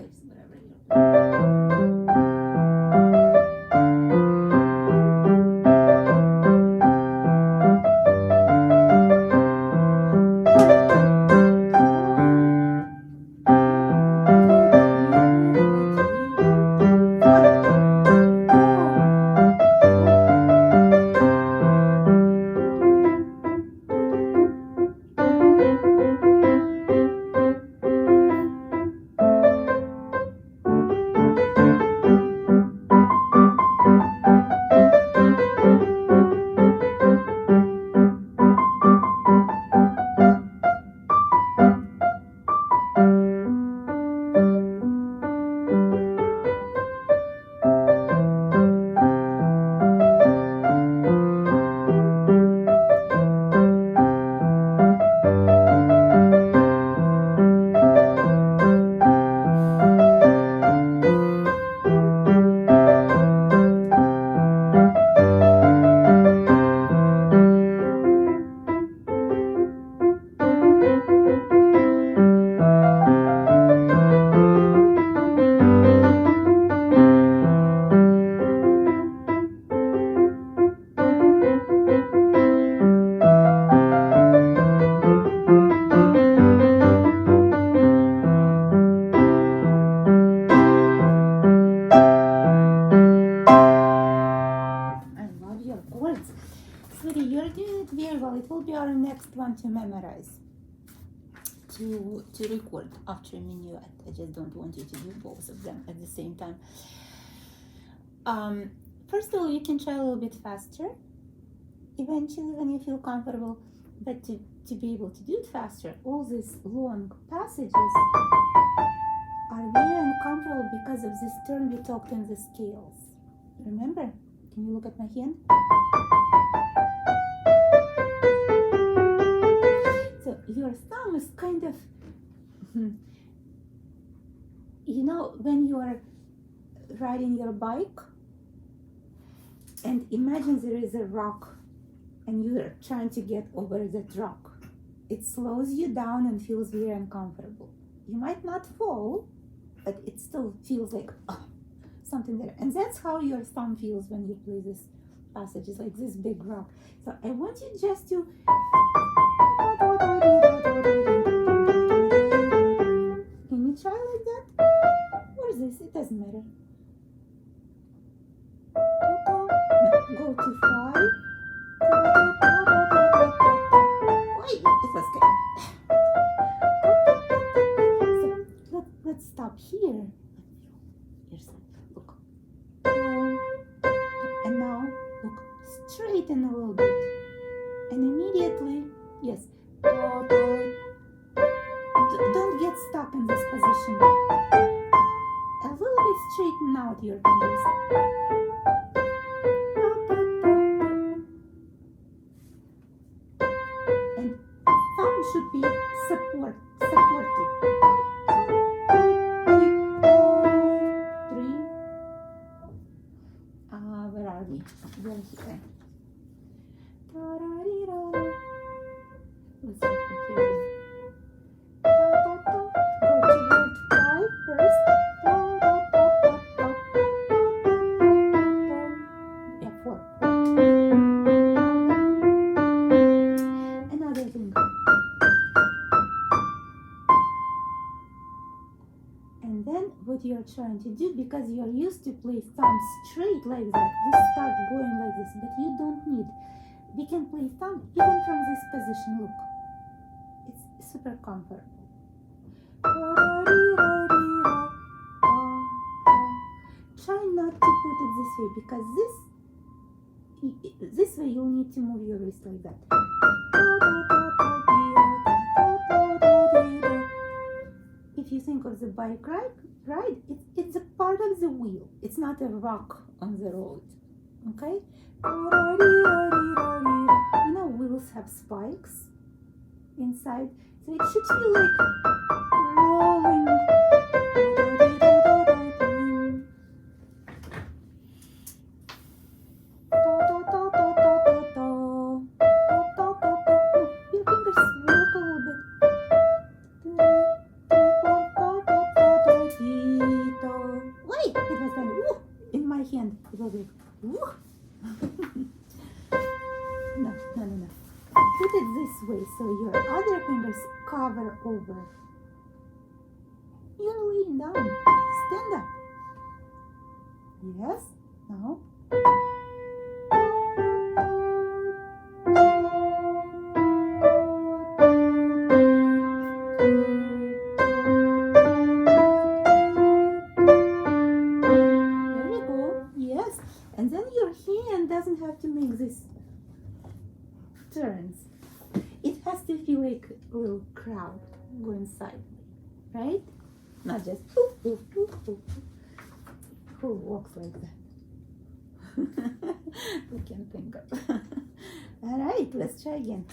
Okay, so whatever you're to memorize, to record after a minuet. I just don't want you to do both of them at the same time. First of all, you can try a little bit faster eventually when you feel comfortable, but to be able to do it faster, all these long passages are very uncomfortable because of this turn we talked in the scales. Remember? Can you look at my hand? So your thumb is kind of, you know, when you are riding your bike and imagine there is a rock and you are trying to get over that rock. It slows you down and feels very uncomfortable. You might not fall, but it still feels like something there. And that's how your thumb feels when you play this passage. It's like this big rock. So I want you just to... Can you try like that? What is this? It doesn't matter. Go to 5. Wait, it was good. So let's stop here. Look. And now look, straighten a little bit. And immediately, yes. Don't get stuck in this position. A little bit straighten out your fingers. And thumb should be supported. 3. Where are we? Where is it? Let's see here. Go to word 5 first. Yeah, 4. Another thing. And then what you're trying to do, because you're used to play thumb straight like that, you start going like this, but you don't need. We can play thumb even from this position. Look, it's super comfortable. Try not to put it this way, because this way you'll need to move your wrist like that. If you think of the bike ride, it's a part of the wheel. It's not a rock on the road. Okay? You know, wheels have spikes inside, so it should feel like rolling. Your fingers work a little bit. hand. It will be woo. No. Put it this way so your other fingers cover over. You're laying down. Stand up. Yes. Now. There we go. Yes. And then your hand doesn't have to make this turns. It has to feel like a little crowd going sideways, right? Not just who walks like that? We can think of. All right, let's try again.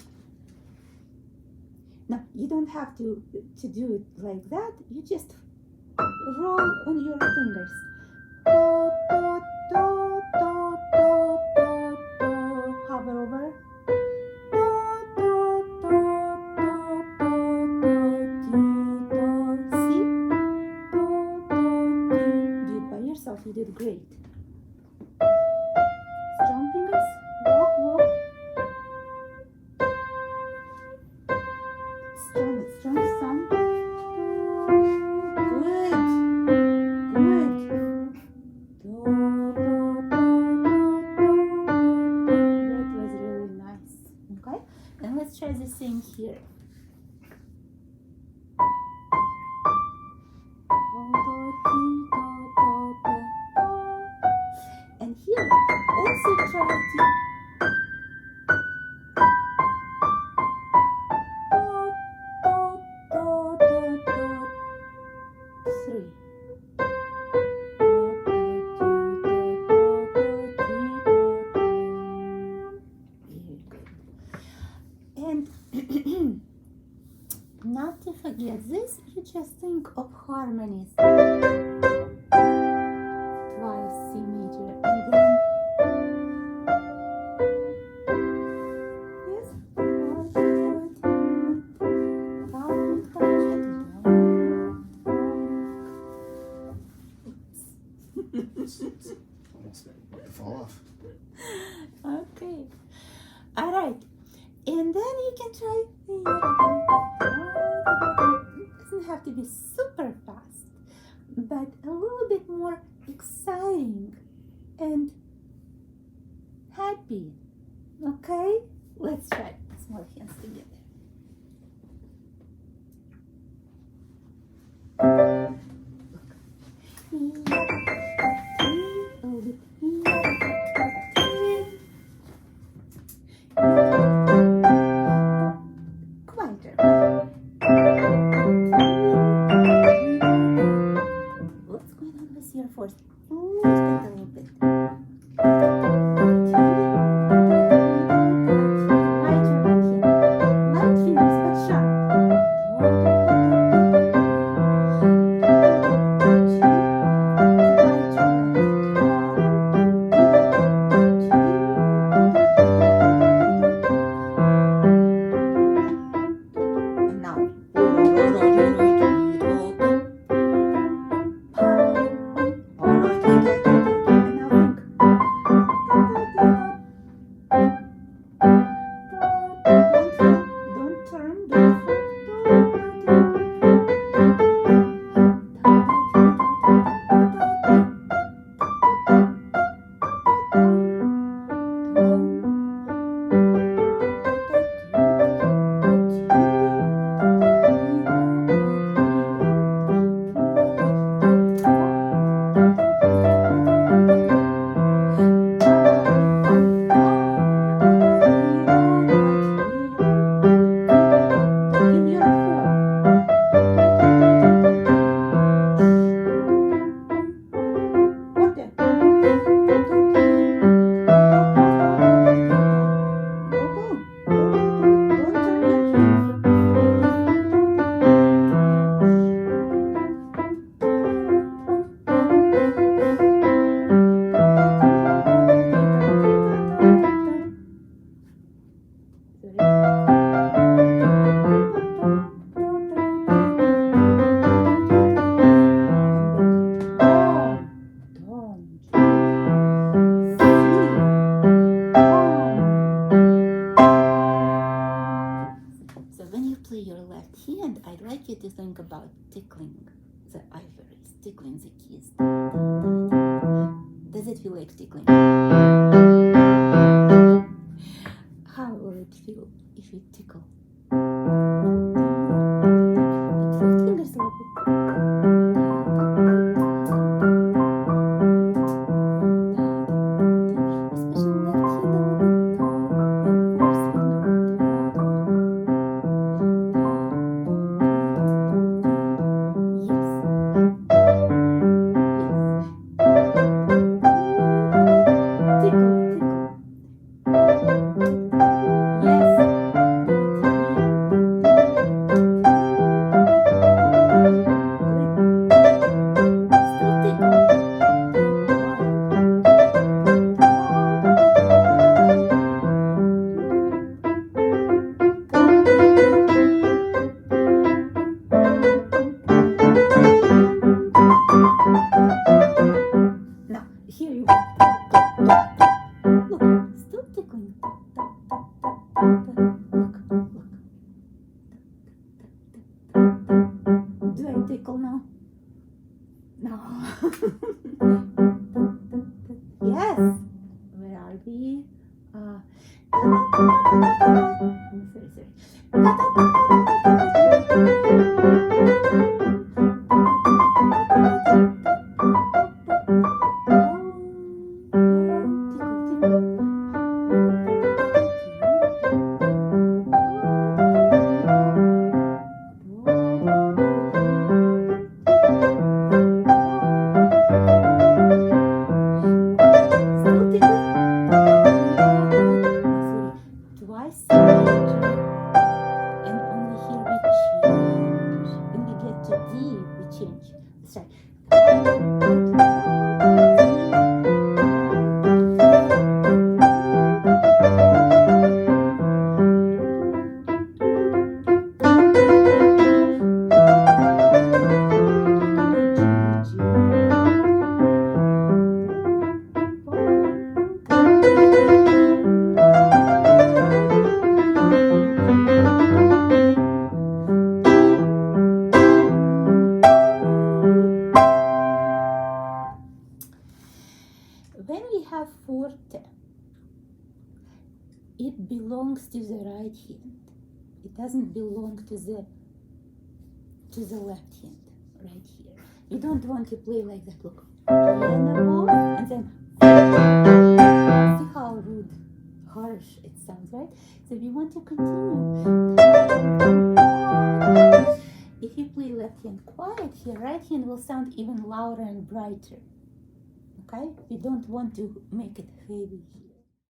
No, you don't have to do it like that. You just roll on your fingers. Do, do, do, do, do, do, do. Hover over. You did great. Strong fingers. Walk. Strong thumb. Good. That was really nice. Okay? And let's try the same here. And here, also try to 3. Very good. And not to forget this, you just think of harmonies. Twice C major, and then yes, Fall off. Okay. All right. And then you can try. It doesn't have to be super fast, but a little bit more exciting and happy. Okay? Let's try small hands together. Quieter. What's going on with your voice? Lift it a little bit. Light fingers, but sharp. And now. And tickling the ivories, tickling the keys. Does it feel like tickling? How will it feel if you tickle? Lift fingers a little bit. Especially left hand a little bit. Fourth finger. Yes. Tickle, tickle. Yes. Still tickle. Now, here you go. Look, still tickling. Look. Do I tickle now? No. Yes. Where are we? Still tickling? Twice major, and only here we change. When we get to D, we change. Let's try. When we have forte, it belongs to the right hand. It doesn't belong to the left hand, right here. We don't want to play like that. Look, piano, and then see how rude, harsh it sounds, right? So we want to continue. If you play left hand quiet here, right hand will sound even louder and brighter. Okay? We don't want to make it heavy here.